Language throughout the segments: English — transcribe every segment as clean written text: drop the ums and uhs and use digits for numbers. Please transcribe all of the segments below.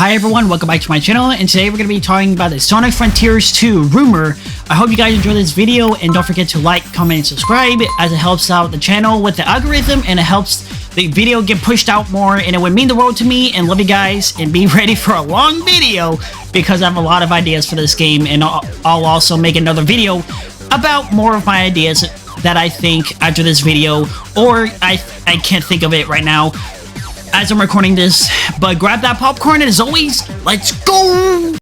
Hi everyone, welcome back to my channel, and today we're going to be talking about the Sonic Frontiers 2 rumor. I hope you guys enjoy this video, and don't forget to like, comment, and subscribe, as it helps out the channel with the algorithm, and it helps the video get pushed out more, and it would mean the world to me. And love you guys, and be ready for a long video, because I have a lot of ideas for this game, and I'll also make another video about more of my ideas that I think after this video, or I can't think of it right now as I'm recording this. But grab that popcorn, and as always, let's go!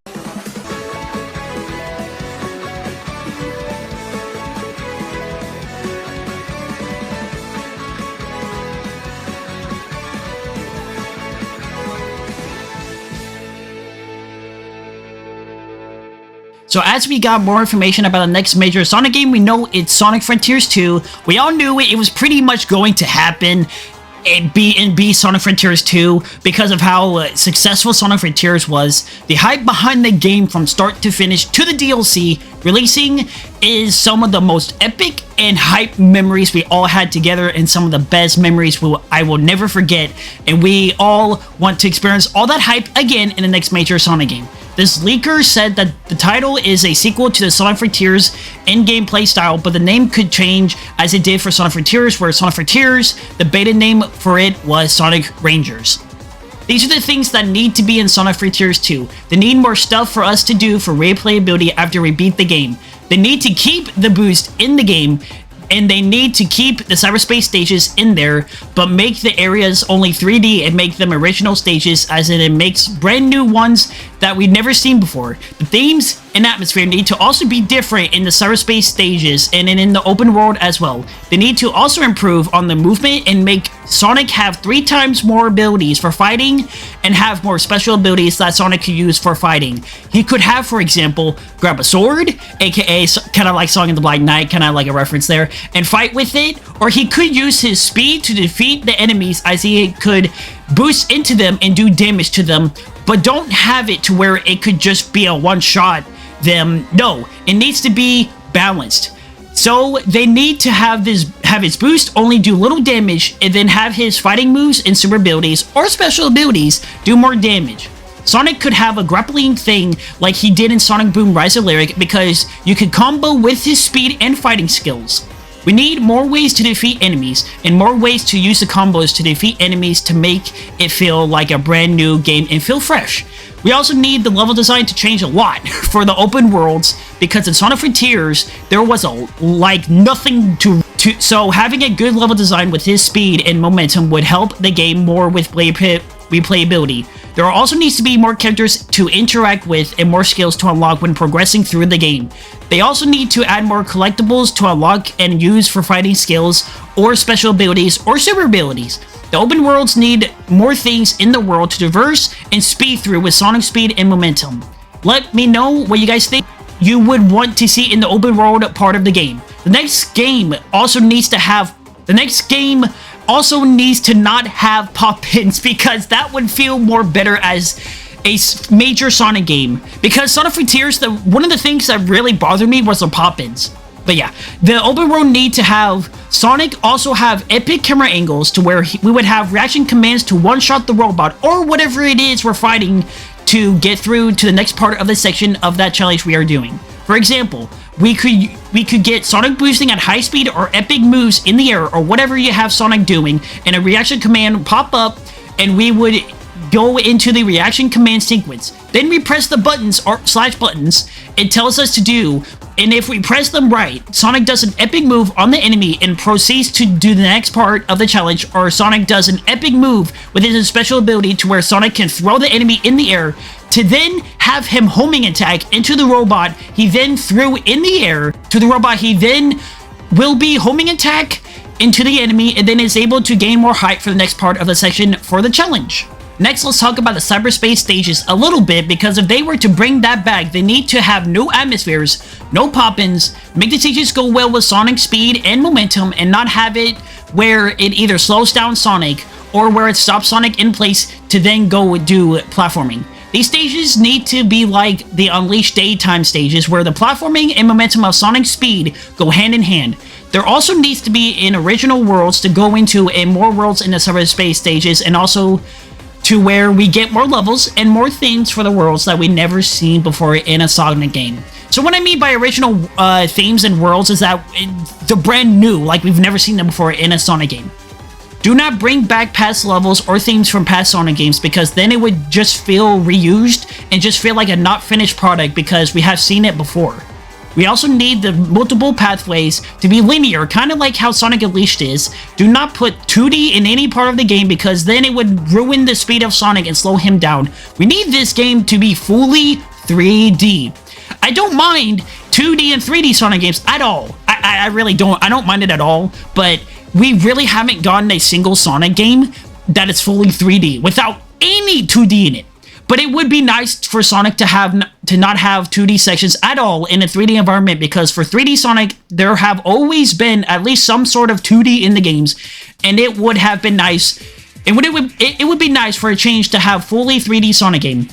So as we got more information about the next major Sonic game, we know it's Sonic Frontiers 2. We all knew it was pretty much going to happen and be Sonic Frontiers 2 because of how successful Sonic Frontiers was. The hype behind the game from start to finish to the DLC releasing is some of the most epic and hype memories we all had together, and some of the best memories I will never forget, and we all want to experience all that hype again in the next major Sonic game. This leaker said that the title is a sequel to the Sonic Frontiers in-game playstyle, but the name could change as it did for Sonic Frontiers, where Sonic Frontiers, the beta name for it was Sonic Rangers. These are the things that need to be in Sonic Frontiers 2. They need more stuff for us to do for replayability after we beat the game. They need to keep the boost in the game, and they need to keep the cyberspace stages in there, but make the areas only 3D and make them original stages, as in it makes brand new ones that we've never seen before. The themes and atmosphere need to also be different in the cyberspace stages and in the open world as well. They need to also improve on the movement and make Sonic have 3 times more abilities for fighting and have more special abilities that Sonic could use for fighting. He could have, for example, grab a sword, aka kind of like Song of the Black Knight, kind of like a reference there, and fight with it, or he could use his speed to defeat the enemies, as he could boost into them and do damage to them, but don't have it to where it could just be a one-shot them. No, it needs to be balanced. So they need to have his boost only do little damage, and then have his fighting moves and super abilities or special abilities do more damage. Sonic could have a grappling thing like he did in Sonic Boom Rise of Lyric, because you could combo with his speed and fighting skills. We need more ways to defeat enemies, and more ways to use the combos to defeat enemies to make it feel like a brand new game and feel fresh. We also need the level design to change a lot for the open worlds, because in Sonic Frontiers, there was nothing to so having a good level design with his speed and momentum would help the game more with replayability. There also needs to be more characters to interact with and more skills to unlock when progressing through the game. They also need to add more collectibles to unlock and use for fighting skills or special abilities or super abilities. The open worlds need more things in the world to traverse and speed through with Sonic speed and momentum. Let me know what you guys think you would want to see in the open world part of the game. The next game also needs to not have pop-ins, because that would feel more better as a major Sonic game. Because Sonic Frontiers, one of the things that really bothered me was the pop-ins. But yeah, the open world need to have Sonic also have epic camera angles to where we would have reaction commands to one-shot the robot or whatever it is we're fighting to get through to the next part of the section of that challenge we are doing. For example, we could get Sonic boosting at high speed or epic moves in the air or whatever you have Sonic doing, and a reaction command would pop up, and we would go into the reaction command sequence. Then we press the buttons or / buttons it tells us to do, and if we press them right, Sonic does an epic move on the enemy and proceeds to do the next part of the challenge, or Sonic does an epic move with his special ability to where Sonic can throw the enemy in the air to then have him homing attack into the robot he then threw in the air to the robot. He then will be homing attack into the enemy, and then is able to gain more height for the next part of the section for the challenge. Next, let's talk about the cyberspace stages a little bit, because if they were to bring that back, they need to have no atmospheres, no pop-ins, make the stages go well with Sonic speed and momentum, and not have it where it either slows down Sonic or where it stops Sonic in place to then go do platforming. These stages need to be like the Unleashed Daytime stages, where the platforming and momentum of Sonic's speed go hand in hand. There also needs to be in original worlds to go into and more worlds in the cyberspace stages, and also to where we get more levels and more themes for the worlds that we never seen before in a Sonic game. So what I mean by original themes and worlds is that they're brand new, like we've never seen them before in a Sonic game. Do not bring back past levels or themes from past Sonic games, because then it would just feel reused and just feel like a not finished product because we have seen it before. We also need the multiple pathways to be linear, kind of like how Sonic Unleashed is. Do not put 2D in any part of the game, because then it would ruin the speed of Sonic and slow him down. We need this game to be fully 3D. I don't mind 2D and 3D Sonic games at all. I really don't. I don't mind it at all, but we really haven't gotten a single Sonic game that is fully 3D without any 2D in it. But it would be nice for Sonic to not have 2D sections at all in a 3D environment, because for 3D Sonic, there have always been at least some sort of 2D in the games, and it would have been nice. It would be nice for a change to have fully 3D Sonic game.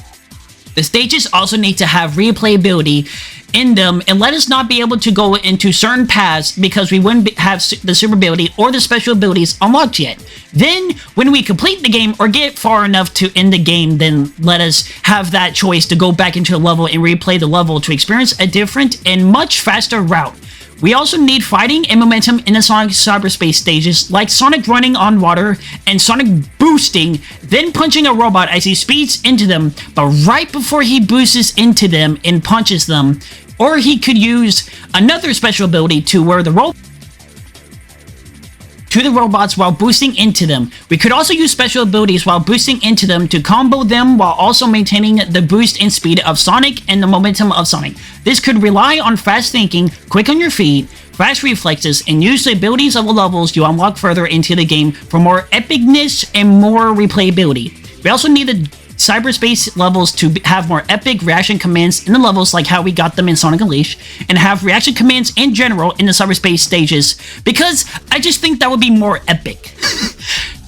The stages also need to have replayability in them, and let us not be able to go into certain paths because we wouldn't have the super ability or the special abilities unlocked yet. Then, when we complete the game or get far enough to end the game, then let us have that choice to go back into the level and replay the level to experience a different and much faster route. We also need fighting and momentum in the Sonic Cyberspace stages, like Sonic running on water and Sonic boosting, then punching a robot as he speeds into them, but right before he boosts into them and punches them. Or he could use another special ability to where the robots while boosting into them. We could also use special abilities while boosting into them to combo them while also maintaining the boost and speed of Sonic and the momentum of Sonic. This could rely on fast thinking, quick on your feet, fast reflexes, and use the abilities of the levels you unlock further into the game for more epicness and more replayability. We also need the Cyberspace levels to have more epic reaction commands in the levels, like how we got them in Sonic Unleashed, and have reaction commands in general in the Cyberspace stages, because I just think that would be more epic.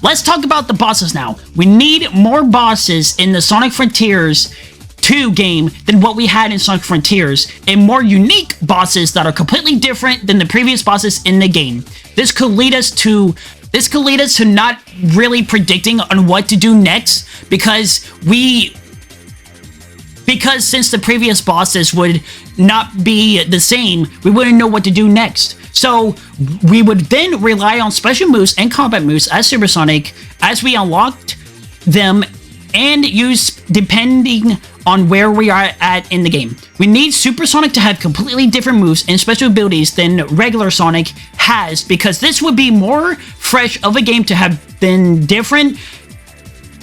Let's talk about the bosses now. We need more bosses in the Sonic Frontiers 2 game than what we had in Sonic Frontiers, and more unique bosses that are completely different than the previous bosses in the game. This could lead us to not really predicting on what to do next, because since the previous bosses would not be the same, we wouldn't know what to do next. So we would then rely on special moves and combat moves as Supersonic as we unlocked them, and use depending on where we are at in the game. We need Supersonic to have completely different moves and special abilities than regular Sonic has, because this would be more fresh of a game to have been different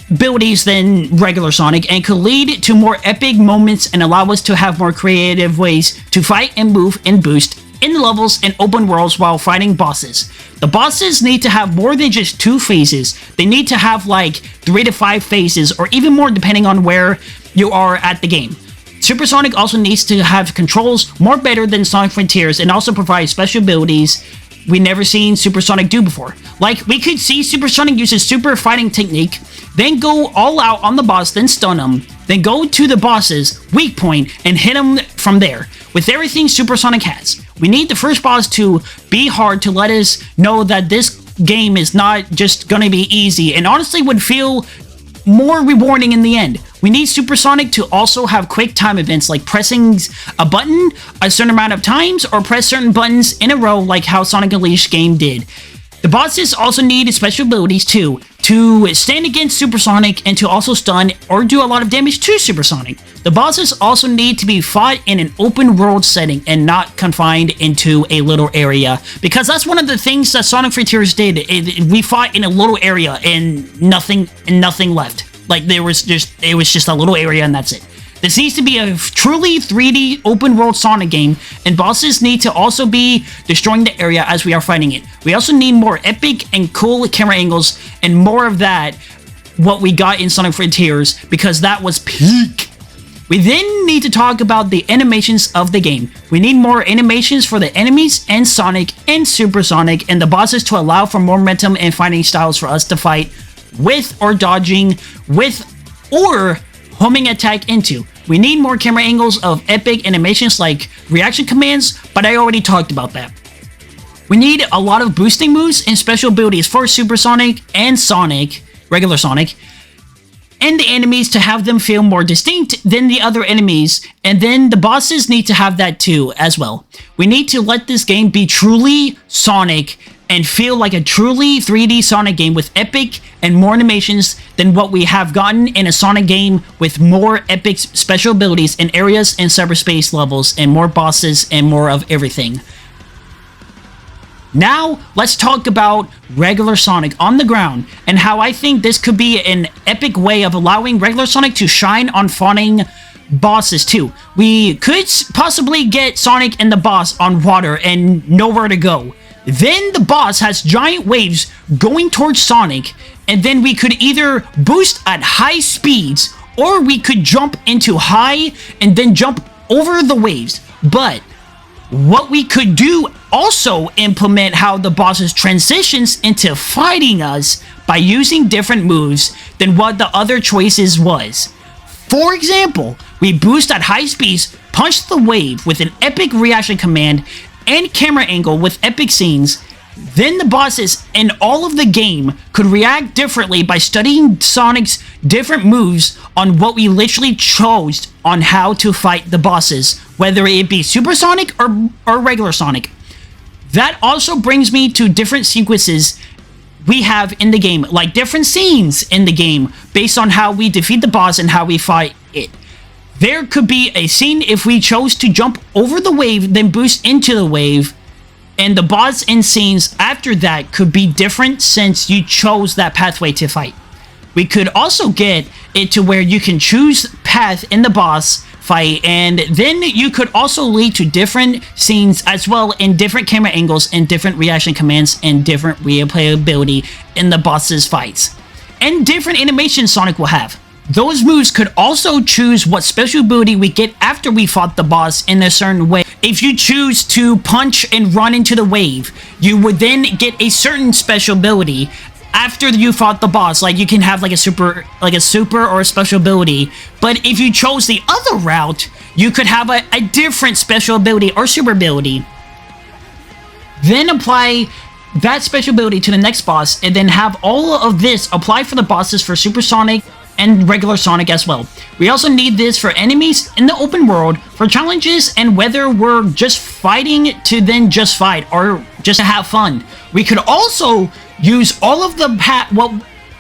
abilities than regular Sonic, and could lead to more epic moments and allow us to have more creative ways to fight and move and boost in the levels and open worlds while fighting bosses. The bosses need to have more than just 2 phases. They need to have like 3 to 5 phases, or even more depending on where you are at the game. Supersonic also needs to have controls more better than Sonic Frontiers, and also provide special abilities we never seen Supersonic do before. Like, we could see Supersonic use his super fighting technique, then go all out on the boss, then stun him, then go to the boss's weak point and hit him from there, with everything Supersonic has. We need the first boss to be hard to let us know that this game is not just gonna be easy, and honestly would feel more rewarding in the end. We need Supersonic to also have quick time events, like pressing a button a certain amount of times, or press certain buttons in a row like how Sonic Unleashed game did. The bosses also need special abilities too, to stand against Supersonic and to also stun or do a lot of damage to Supersonic. The bosses also need to be fought in an open world setting and not confined into a little area, because that's one of the things that Sonic Frontiers did. We fought in a little area and nothing left. Like, it was just a little area and that's it. This needs to be a truly 3D open world Sonic game, and bosses need to also be destroying the area as we are fighting it. We also need more epic and cool camera angles, and more of that, what we got in Sonic Frontiers, because that was peak. We then need to talk about the animations of the game. We need more animations for the enemies and Sonic and Supersonic and the bosses to allow for more momentum and fighting styles for us to fight with, or dodging with, or homing attack into. We need more camera angles of epic animations like reaction commands, but I already talked about that. We need a lot of boosting moves and special abilities for Supersonic and Sonic, regular Sonic, and the enemies to have them feel more distinct than the other enemies, and then the bosses need to have that too as well. We need to let this game be truly Sonic and feel like a truly 3D Sonic game with epic and more animations than what we have gotten in a Sonic game with more epic special abilities in areas and cyberspace levels and more bosses and more of everything. Now, let's talk about regular Sonic on the ground and how I think this could be an epic way of allowing regular Sonic to shine on fighting bosses too. We could possibly get Sonic and the boss on water and nowhere to go. Then the boss has giant waves going towards Sonic, and then we could either boost at high speeds or we could jump into high and then jump over the waves. But what we could do also implement how the bosses transitions into fighting us by using different moves than what the other choices was. For example, we boost at high speeds, punch the wave with an epic reaction command and camera angle with epic scenes. Then the bosses in all of the game could react differently by studying Sonic's different moves on what we literally chose on how to fight the bosses, whether it be Super Sonic or regular Sonic. That also brings me to different sequences we have in the game, like different scenes in the game based on how we defeat the boss and how we fight it. There could be a scene if we chose to jump over the wave, then boost into the wave, and the boss and scenes after that could be different since you chose that pathway to fight. We could also get it to where you can choose path in the boss fight, and then you could also lead to different scenes as well in different camera angles and different reaction commands and different replayability in the boss's fights. And different animations Sonic will have. Those moves could also choose what special ability we get after we fought the boss in a certain way. If you choose to punch and run into the wave, you would then get a certain special ability after you fought the boss. Like you can have like a super or a special ability. But if you chose the other route, you could have a different special ability or super ability. Then apply that special ability to the next boss, and then have all of this apply for the bosses for Super Sonic and regular Sonic as well. We also need this for enemies in the open world, for challenges, and whether we're just fighting to then just fight or just to have fun. We could also use all of the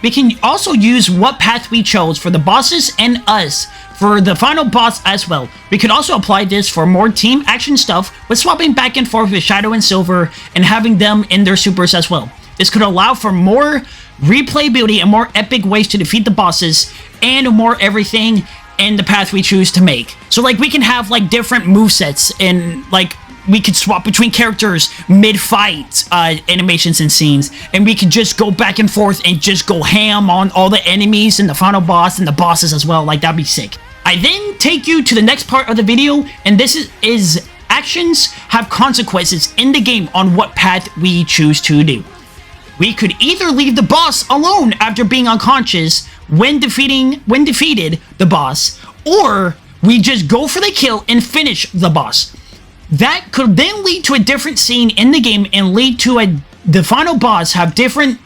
we can also use what path we chose for the bosses and us for the final boss as well. We could also apply this for more team action stuff with swapping back and forth with Shadow and Silver and having them in their supers as well. This could allow for more replayability and more epic ways to defeat the bosses and more everything in the path we choose to make. So like we can have like different movesets and like we could swap between characters mid-fight animations and scenes, and we could just go back and forth and just go ham on all the enemies and the final boss and the bosses as well. Like that'd be sick. I then take you to the next part of the video, and this is actions have consequences in the game on what path we choose to do. We could either leave the boss alone after being unconscious when defeated the boss, or we just go for the kill and finish the boss. That could then lead to a different scene in the game and lead to the final boss have different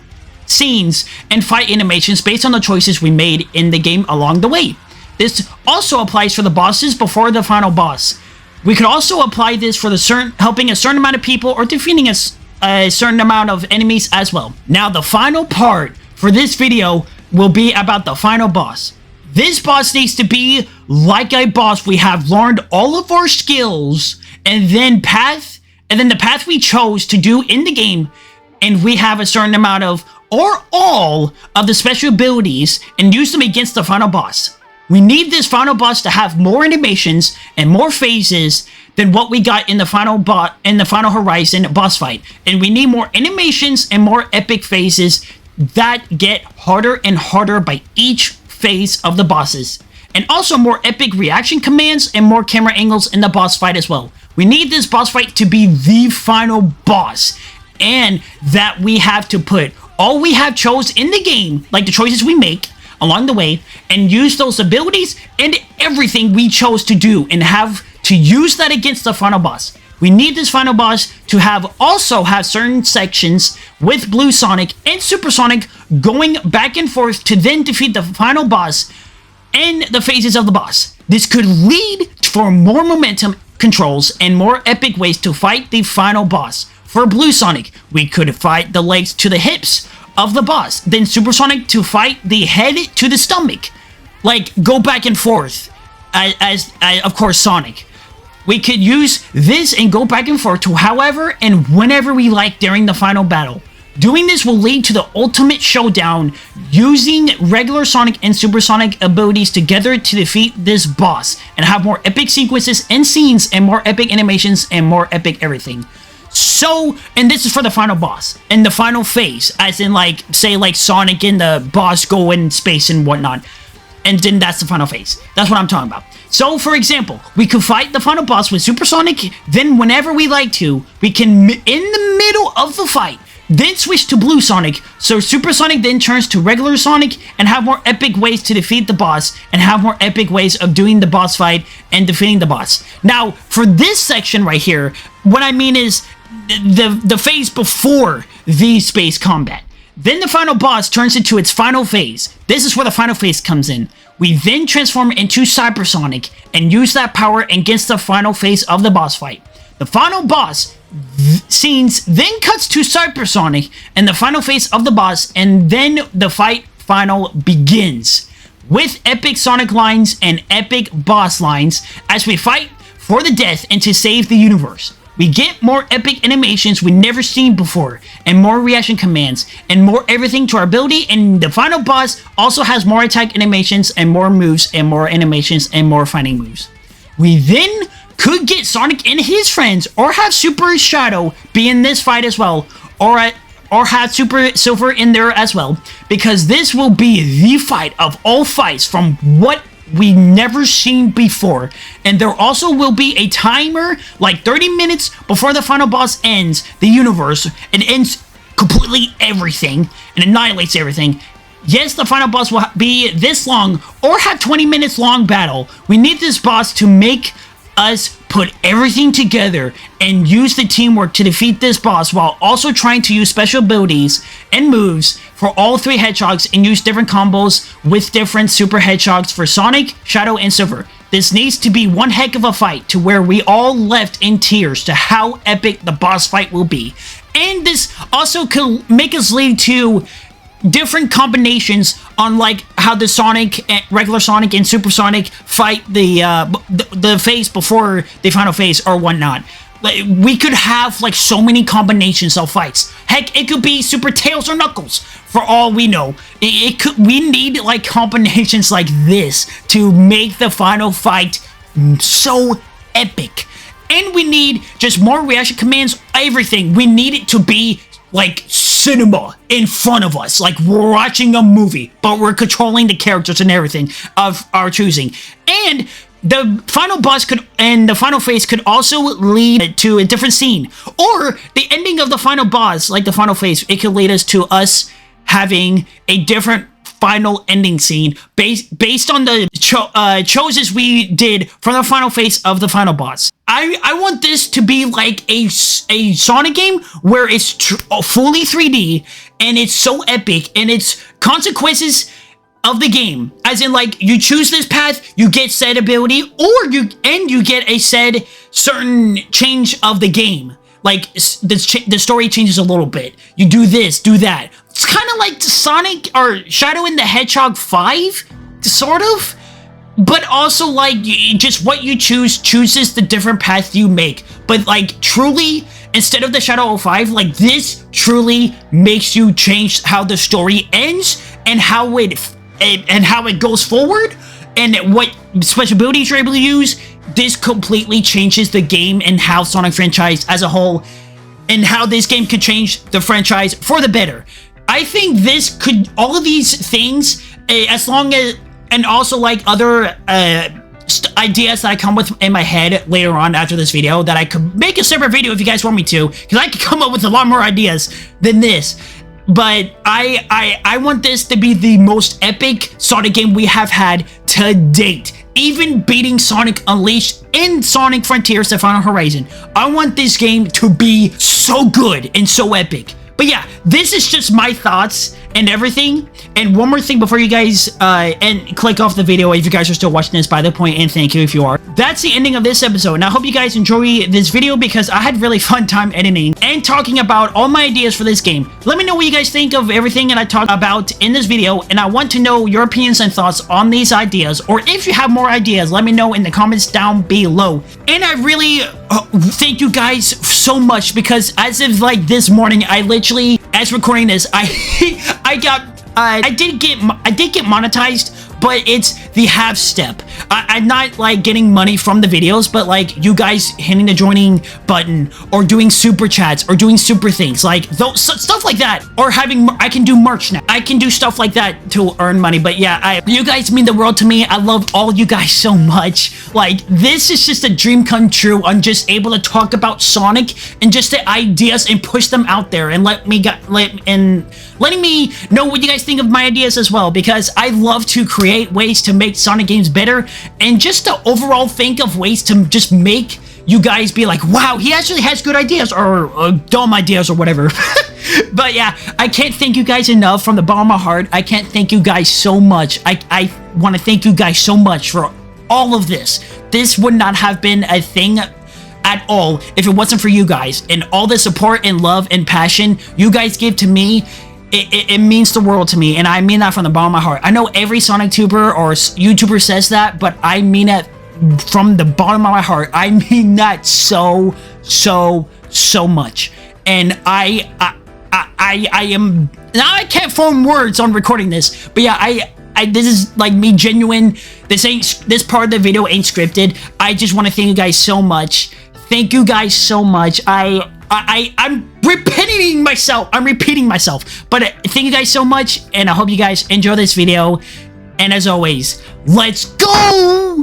scenes and fight animations based on the choices we made in the game along the way. This also applies for the bosses before the final boss. We could also apply this for helping a certain amount of people or defeating a certain amount of enemies as well. Now the final part for this video will be about the final boss. This boss needs to be like a boss we have learned all of our skills and then the path we chose to do in the game, and we have a certain amount of or all of the special abilities and use them against the final boss. We need this final boss to have more animations and more phases than what we got in the final Horizon boss fight. And we need more animations and more epic phases that get harder and harder by each phase of the bosses. And also more epic reaction commands and more camera angles in the boss fight as well. We need this boss fight to be the final boss, and that we have to put all we have chose in the game, like the choices we make along the way, and use those abilities and everything we chose to do and have to use that against the final boss. we need this final boss to also have certain sections with Blue Sonic and Super Sonic going back and forth to then defeat the final boss and the phases of the boss. This could lead for more momentum controls and more epic ways to fight the final boss. For Blue Sonic, we could fight the legs to the hips of the boss, then Super Sonic to fight the head to the stomach. Like, go back and forth as of course, Sonic. We could use this and go back and forth to however and whenever we like during the final battle. Doing this will lead to the ultimate showdown using regular Sonic and Super Sonic abilities together to defeat this boss and have more epic sequences and scenes and more epic animations and more epic everything. So, and this is for the final boss and the final phase, as in like, say like Sonic and the boss go in space and whatnot. And then that's the final phase. That's what I'm talking about. So, for example, we could fight the final boss with Super Sonic, then whenever we like to, we can, in the middle of the fight, then switch to Blue Sonic, so Super Sonic then turns to regular Sonic and have more epic ways to defeat the boss and have more epic ways of doing the boss fight and defeating the boss. Now, for this section right here, what I mean is the phase before the space combat. Then the final boss turns into its final phase. This is where the final phase comes in. We then transform into Cybersonic and use that power against the final phase of the boss fight. The final boss scenes then cuts to Cybersonic and the final phase of the boss, and then the fight final begins with epic Sonic lines and epic boss lines as we fight for the death and to save the universe. We get more epic animations we never seen before, and more reaction commands, and more everything to our ability, and the final boss also has more attack animations, and more moves, and more animations, and more fighting moves. We then could get Sonic and his friends, or have Super Shadow be in this fight as well, or have Super Silver in there as well, because this will be the fight of all fights from what we never seen before. And there also will be a timer like 30 minutes before the final boss ends the universe and ends completely everything and annihilates everything. Yes, the final boss will be this long or have 20 minutes long battle. We need this boss to make us put everything together and use the teamwork to defeat this boss, while also trying to use special abilities and moves for all three hedgehogs and use different combos with different super hedgehogs for Sonic, Shadow, and Silver. This needs to be one heck of a fight to where we all left in tears to how epic the boss fight will be. And this also could make us lead to different combinations on like how the Sonic, regular Sonic and Super Sonic fight the phase before the final phase or whatnot. Like, we could have like so many combinations of fights. Heck, it could be Super Tails or Knuckles for all we know. We need like combinations like this to make the final fight so epic. And we need just more reaction commands, everything. We need it to be like cinema in front of us, like we're watching a movie, but we're controlling the characters and everything of our choosing. And the final boss could, and the final phase could also lead to a different scene, or the ending of the final boss, like the final phase, it could lead us to us having a different final ending scene based on the choices we did from the final phase of the final boss. I want this to be like a Sonic game where it's fully 3D and it's so epic and it's consequences of the game, as in like you choose this path, you get said ability, or you get a said certain change of the game. Like the story changes a little bit. You do this, do that. It's kind of like Sonic or Shadow and the Hedgehog 5, sort of. But also, like, just what you chooses the different path you make. But, like, truly, instead of the Shadow 05, like, this truly makes you change how the story ends and how it goes forward and what special abilities you're able to use. This completely changes the game and how Sonic franchise as a whole, and how this game could change the franchise for the better. I think this could, all of these things, as long as, and also like other ideas that I come with in my head later on after this video, that I could make a separate video if you guys want me to, because I could come up with a lot more ideas than this. But I want this to be the most epic Sonic game we have had to date. even beating Sonic Unleashed in Sonic Frontiers: The Final Horizon. I want this game to be so good and so epic. But yeah, this is just my thoughts and everything. And one more thing before you guys and click off the video if you guys are still watching this, by the point, and thank you if you are. That's the ending of this episode, and I hope you guys enjoy this video because I had really fun time editing and talking about all my ideas for this game. Let me know what you guys think of everything that I talked about in this video, and I want to know your opinions and thoughts on these ideas, or if you have more ideas, let me know in the comments down below. And I really thank you guys so much because as of like this morning, I literally, as recording this, I did get monetized, but it's the half step. I'm not like getting money from the videos, but like you guys hitting the joining button or doing super chats or doing super things, like those stuff like that, or I can do merch now. I can do stuff like that to earn money. But yeah, you guys mean the world to me. I love all you guys so much. Like, this is just a dream come true. I'm just able to talk about Sonic and just the ideas and push them out there and letting me know what you guys think of my ideas as well, because I love to create ways to make Sonic games better and just to overall think of ways to just make you guys be like, wow, he actually has good ideas, or dumb ideas, or whatever. But yeah, I can't thank you guys enough from the bottom of my heart. I can't thank you guys so much. I want to thank you guys so much for all of this. This would not have been a thing at all if it wasn't for you guys and all the support and love and passion you guys give to me. It means the world to me, and I mean that from the bottom of my heart. I know every Sonic tuber or YouTuber says that, but I mean it from the bottom of my heart. I mean that so much. And I am now, I can't form words on recording this, but yeah, this is like me genuine. This part of the video ain't scripted. I just want to thank you guys so much. Thank you guys so much. I'm repeating myself, but thank you guys so much, and I hope you guys enjoy this video, and as always, let's go!